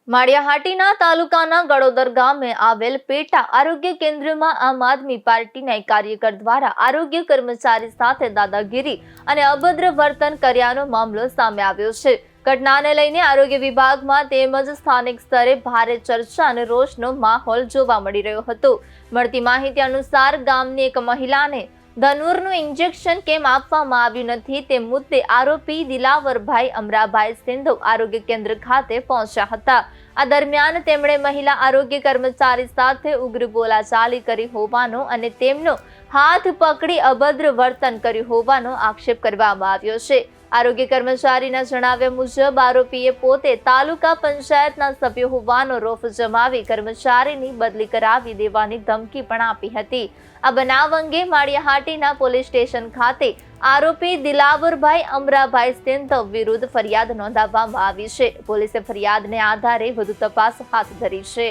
માળિયાહાટીના તાલુકાના ગળોદર ગામે આવેલ પેટા આરોગ્ય કેન્દ્રમાં આમ આદમી પાર્ટીના એક કાર્યકર દ્વારા આરોગ્ય કર્મચારી સાથે દાદાગીરી અને અભદ્ર વર્તન કર્યાનો મામલો સામે આવ્યો છે। ઘટનાને લઈને આરોગ્ય વિભાગમાં તેમજ સ્થાનિક સ્તરે ભારે ચર્ચા અને રોષનો માહોલ જોવા મળી રહ્યો હતો। મળતી માહિતી અનુસાર ગામની એક મહિલાને ધનુરનું ઇન્જેક્શન કેમ આપવામાં આવ્યું નથી તે મુદ્દે આરોપી દિલાવરભાઈ અમરાભાઈ સિંધુ આરોગ્ય કેન્દ્ર ખાતે પહોંચ્યા હતા। આ દરમિયાન તેમણે મહિલા આરોગ્ય કર્મચારી સાથે ઉગ્ર બોલાચાલી કરી હોવાનો અને તેમનો હાથ પકડી અભદ્ર વર્તન કર્યું હોવાનો આક્ષેપ કરવામાં આવ્યો છે। આરોગ્ય કર્મચારીના જણાવ્યા મુજબ આરોપીએ પોતે તાલુકા પંચાયતના સભ્ય હોવાનો રોફ જમાવી કર્મચારીની બદલી કરાવી દેવાની ધમકી પણ આપી હતી। આ બનાવ અંગે માળિયાહાટીના પોલીસ સ્ટેશન ખાતે આરોપી દિલાવરભાઈ અમરાભાઈ સિંધુ વિરુદ્ધ ફરિયાદ નોંધાવવામાં આવી છે। પોલીસે ફરિયાદને આધારે વધુ તપાસ હાથ ધરી છે।